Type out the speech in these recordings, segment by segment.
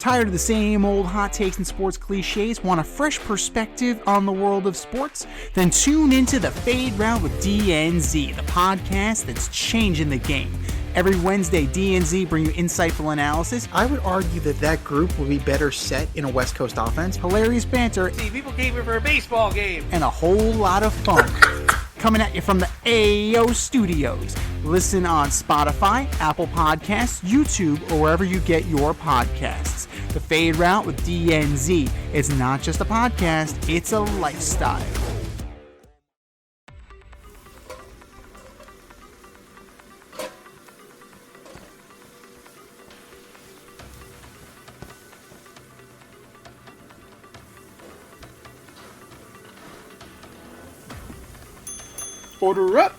Tired of the same old hot takes and sports cliches? Want a fresh perspective on the world of sports? Then tune into the Fade Route with DNZ, the podcast that's changing the game. Every Wednesday, DNZ bring you insightful analysis. I would argue that group would be better set in a West Coast offense. Hilarious banter. See, people came here for a baseball game. And a whole lot of fun. Coming at you from the AO Studios. Listen on Spotify, Apple Podcasts, YouTube, or wherever you get your podcasts. The Fade Route with DNZ. It's not just a podcast, it's a lifestyle. Order up.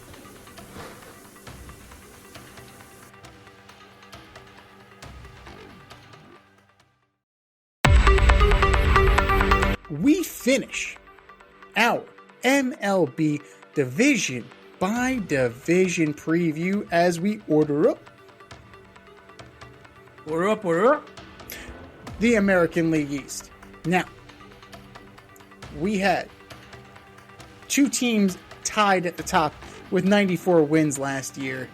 We finish our MLB division by division preview as we order up. Order up. The American League East. Now, we had two teams tied at the top with 94 wins last year.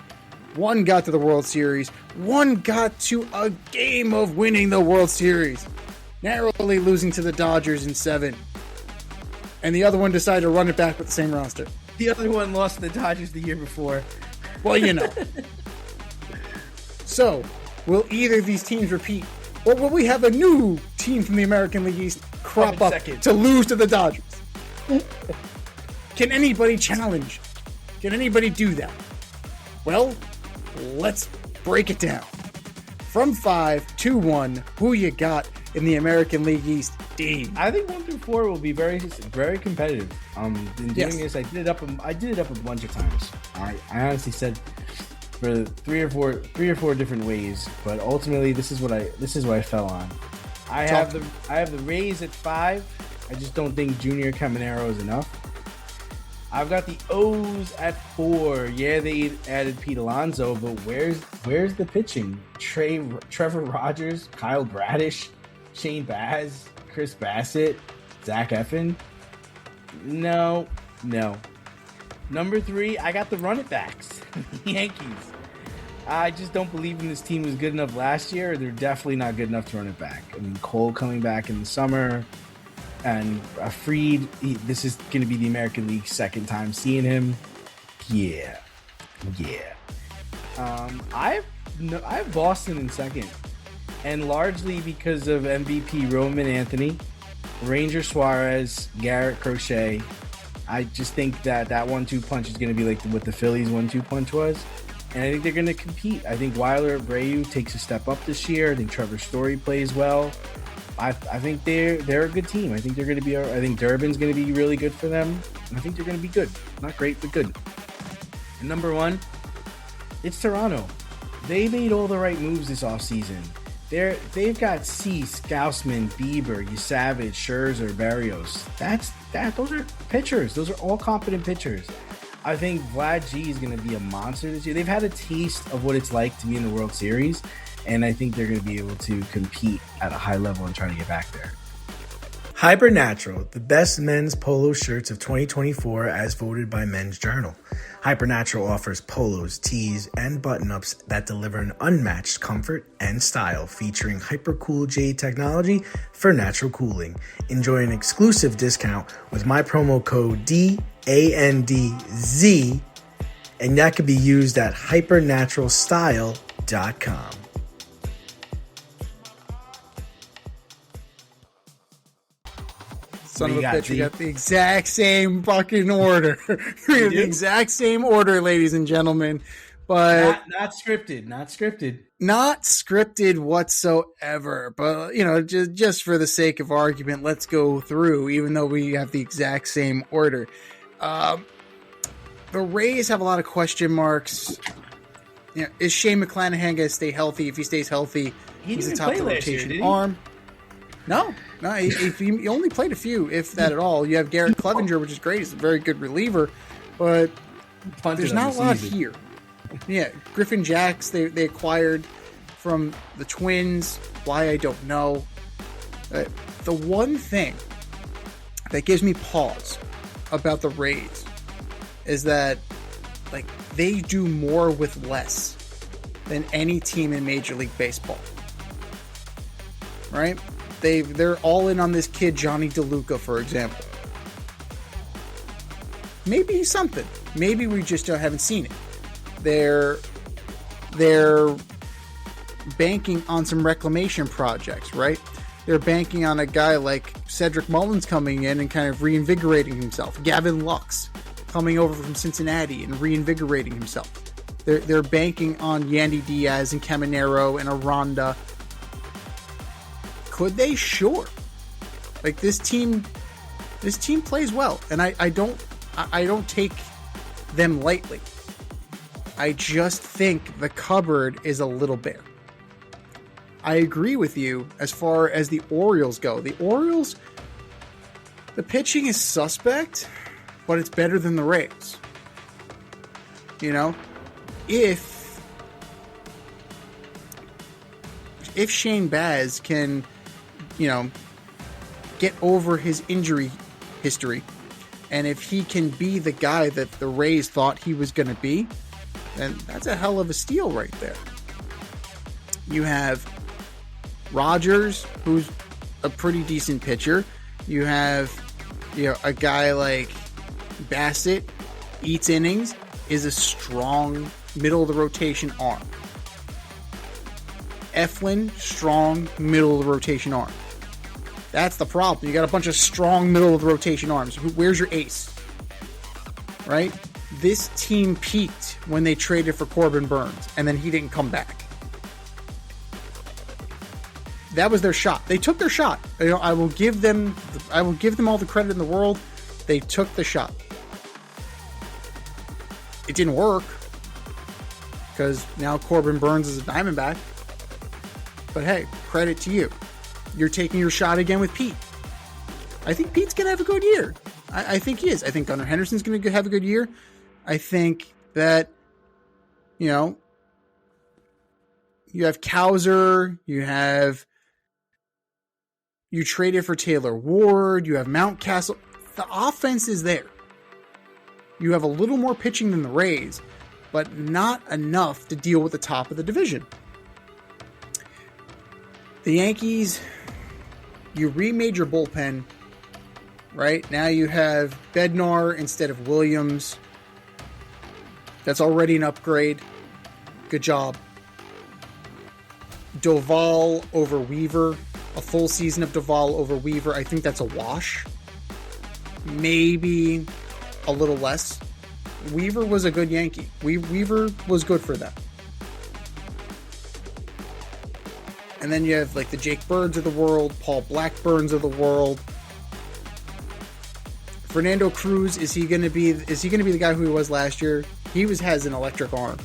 One got to the World Series. One got to a game of winning the World Series, narrowly losing to the Dodgers in 7. And the other one decided to run it back with the same roster. The other one lost to the Dodgers the year before. Well, you know. So, will either of these teams repeat? Or will we have a new team from the American League East crop up to lose to the Dodgers? Can anybody challenge? Can anybody do that? Well, let's break it down. From 5 to 1, who you got in the American League East, Dean? I think 1 through 4 will be very, very competitive. In doing this, I did it up a bunch of times. I honestly said for three or four different ways, but ultimately this is what I fell on. I have the Rays at 5. I just don't think Junior Caminero is enough. I've got the O's at 4. Yeah, they added Pete Alonso, but where's the pitching? Trevor Rogers, Kyle Bradish, Shane Baz, Chris Bassett, Zach Eflin. No. Number 3, I got the run-it-backs, the Yankees. I just don't believe in this team was good enough last year. They're definitely not good enough to run it back. I mean, Cole coming back in the summer. And Fried, this is going to be the American League's second time seeing him. Yeah. I have Boston in second, and largely because of MVP Roman Anthony, Ranger Suarez, Garrett Crochet. I just think that 1-2 punch is going to be like what the Phillies 1-2 punch was, and I think they're going to compete. I think Weiler Abreu takes a step up this year. I think Trevor Story plays well. I think they're a good team. I think they're going to be. I think Durbin's going to be really good for them. And I think they're going to be good. Not great, but good. And number 1, it's Toronto. They made all the right moves this offseason. They've got Cease, Gausman, Bieber, Yusavage, Scherzer, Barrios. Those are pitchers. Those are all competent pitchers. I think Vlad G is going to be a monster this year. They've had a taste of what it's like to be in the World Series. And I think they're going to be able to compete at a high level and try to get back there. Hypernatural, the best men's polo shirts of 2024 as voted by Men's Journal. Hypernatural offers polos, tees, and button-ups that deliver an unmatched comfort and style featuring Hypercool J technology for natural cooling. Enjoy an exclusive discount with my promo code DANDZ, and that can be used at hypernaturalstyle.com. Son of a bitch, we got the exact same fucking order. We have the exact same order, ladies and gentlemen. But not scripted. Not scripted whatsoever. But, just for the sake of argument, let's go through, even though we have the exact same order. The Rays have a lot of question marks. Is Shane McClanahan going to stay healthy? If he stays healthy, he's a top of the rotation arm. No, he only played a few, if that at all. You have Garrett Clevenger, which is great. He's a very good reliever, but there's not a lot here. Yeah, Griffin Jacks they acquired from the Twins. Why, I don't know. The one thing that gives me pause about the Rays is that, like, they do more with less than any team in Major League Baseball. Right? They're all in on this kid, Johnny DeLuca, for example. Maybe he's something. Maybe we just haven't seen it. They're banking on some reclamation projects, right? They're banking on a guy like Cedric Mullins coming in and kind of reinvigorating himself. Gavin Lux coming over from Cincinnati and reinvigorating himself. They're banking on Yandy Diaz and Caminero and Aranda. Could they? Sure. Like, this team plays well, and I don't take them lightly. I just think the cupboard is a little bare. I agree with you as far as the Orioles go. The Orioles, the pitching is suspect, but it's better than the Rays. You know, if Shane Baz can, you know, get over his injury history, and if he can be the guy that the Rays thought he was going to be, then that's a hell of a steal right there. You have Rogers, who's a pretty decent pitcher. You have, you know, a guy like Bassett, eats innings, is a strong middle of the rotation arm. Eflin, strong middle of the rotation arm. That's the problem. You got a bunch of strong middle of the rotation arms. Where's your ace? Right? This team peaked when they traded for Corbin Burns, and then he didn't come back. That was their shot. They took their shot. You know, I will give them all the credit in the world. They took the shot. It didn't work because now Corbin Burns is a Diamondback. But hey, credit to you. You're taking your shot again with Pete. I think Pete's going to have a good year. I think he is. I think Gunnar Henderson's going to have a good year. I think that, you know, you have Cowser, you traded for Taylor Ward, you have Mountcastle. The offense is there. You have a little more pitching than the Rays, but not enough to deal with the top of the division. The Yankees, you remade your bullpen, right? Now you have Bednar instead of Williams. That's already an upgrade. Good job. Doval over Weaver. A full season of Doval over Weaver. I think that's a wash. Maybe a little less. Weaver was a good Yankee. Weaver was good for them. And then you have like the Jake Birds of the world, Paul Blackburns of the world. Fernando Cruz, is he going to be the guy who he was last year? He has an electric arm.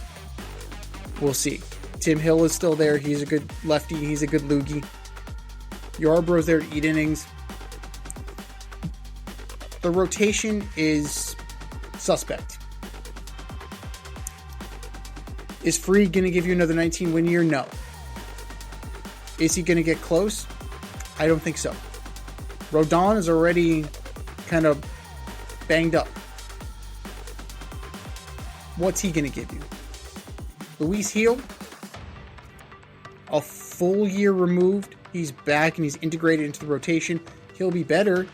We'll see. Tim Hill is still there. He's a good lefty. He's a good loogie. Yarbrough's there to eat innings. The rotation is suspect. Is Freed going to give you another 19-win year? No. Is he going to get close? I don't think so. Rodon is already kind of banged up. What's he going to give you? Luis Gil, a full year removed. He's back and he's integrated into the rotation. He'll be better.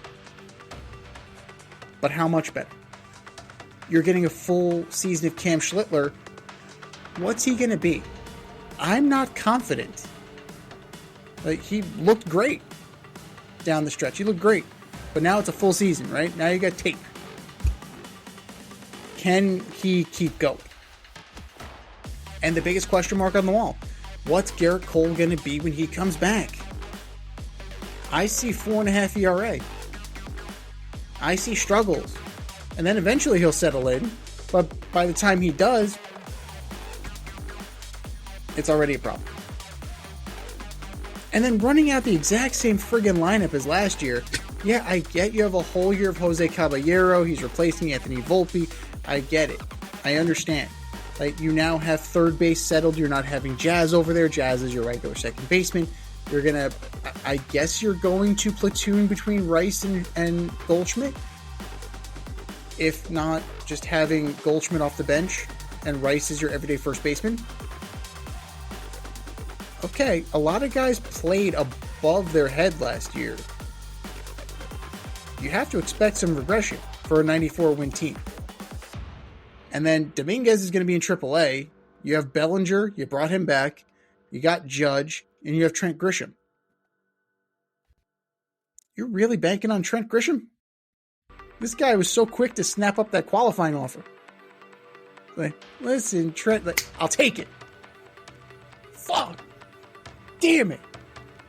But how much better? You're getting a full season of Cam Schlittler. What's he going to be? I'm not confident. Like, he looked great down the stretch. He looked great. But now it's a full season, right? Now you got tape. Can he keep going? And the biggest question mark on the wall, what's Garrett Cole going to be when he comes back? I see 4.5 ERA. I see struggles. And then eventually he'll settle in. But by the time he does, it's already a problem. And then running out the exact same friggin' lineup as last year. Yeah, I get you have a whole year of Jose Caballero. He's replacing Anthony Volpe. I get it. I understand. Like, you now have third base settled. You're not having Jazz over there. Jazz is your regular second baseman. You're going to, I guess you're going to platoon between Rice and Goldschmidt. If not, just having Goldschmidt off the bench and Rice is your everyday first baseman. Okay, a lot of guys played above their head last year. You have to expect some regression for a 94-win team. And then Dominguez is going to be in AAA. You have Bellinger, you brought him back. You got Judge, and you have Trent Grisham. You're really banking on Trent Grisham? This guy was so quick to snap up that qualifying offer. Like, listen, Trent, I'll take it. Fuck. Damn it.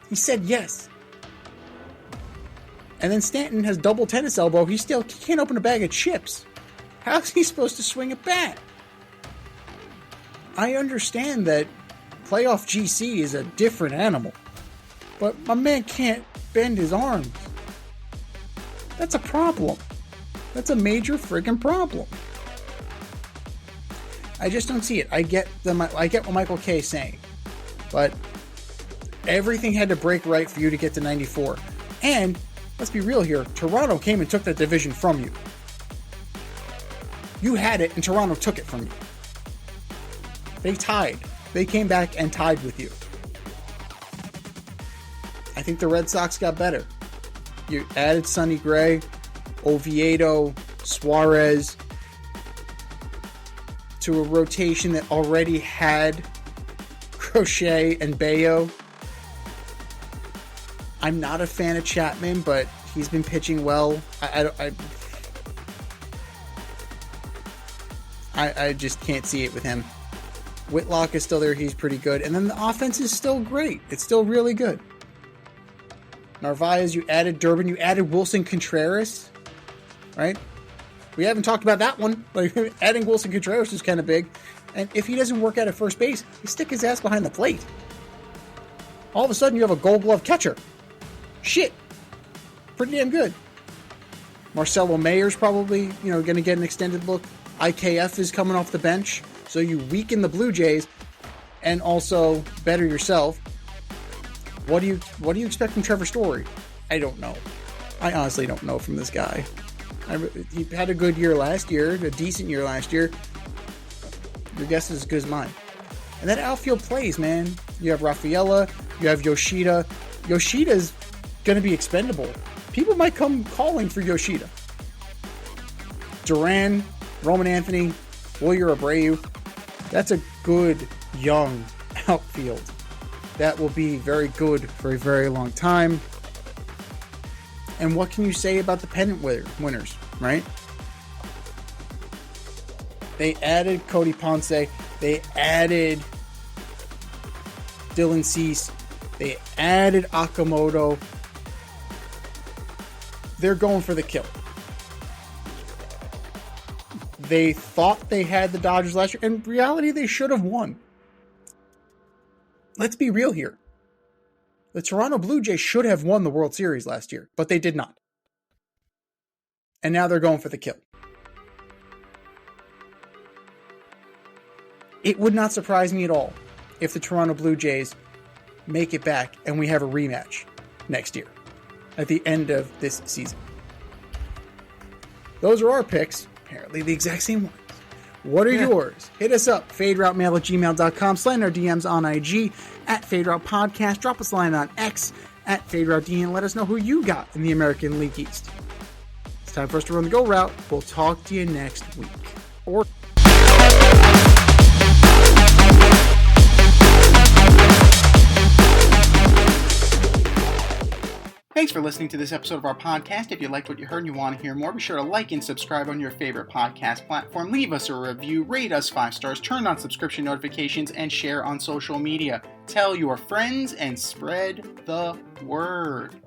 He said yes. And then Stanton has double tennis elbow. He can't open a bag of chips. How's he supposed to swing a bat? I understand that playoff GC is a different animal, but my man can't bend his arms. That's a problem. That's a major friggin' problem. I just don't see it. I get what Michael K is saying, but everything had to break right for you to get to 94. And let's be real here. Toronto came and took that division from you. You had it, and Toronto took it from you. They tied. They came back and tied with you. I think the Red Sox got better. You added Sonny Gray, Oviedo, Suarez to a rotation that already had Crochet and Bayo. I'm not a fan of Chapman, but he's been pitching well. I just can't see it with him. Whitlock is still there. He's pretty good. And then the offense is still great. It's still really good. Narvaez, you added Durbin. You added Wilson Contreras. Right? We haven't talked about that one. But adding Wilson Contreras is kind of big. And if he doesn't work out at first base, you stick his ass behind the plate. All of a sudden, you have a Gold Glove catcher. Shit. Pretty damn good. Marcelo Mayer's probably, going to get an extended look. IKF is coming off the bench. So you weaken the Blue Jays and also better yourself. What do you expect from Trevor Story? I don't know. I honestly don't know from this guy. He had a good year last year, a decent year last year. Your guess is as good as mine. And that outfield plays, man. You have Rafaela, you have Yoshida. Yoshida's going to be expendable. People might come calling for Yoshida. Duran, Roman Anthony, Wilyer Abreu. That's a good, young outfield. That will be very good for a very long time. And what can you say about the pennant winners, right? They added Cody Ponce. They added Dylan Cease. They added Okamoto. They're going for the kill. They thought they had the Dodgers last year. In reality, they should have won. Let's be real here. The Toronto Blue Jays should have won the World Series last year, but they did not. And now they're going for the kill. It would not surprise me at all if the Toronto Blue Jays make it back and we have a rematch next year at the end of this season. Those are our picks. Apparently the exact same ones. What are yours? Hit us up, faderoutemail@gmail.com, slide our DMs on IG, @FadeRoutePodcast, drop us a line on X, @FadeRouteD, and let us know who you got in the American League East. It's time for us to run the go route. We'll talk to you next week. Or Thanks for listening to this episode of our podcast. If you liked what you heard and you want to hear more, be sure to like and subscribe on your favorite podcast platform. Leave us a review, rate us 5 stars, turn on subscription notifications, and share on social media. Tell your friends and spread the word.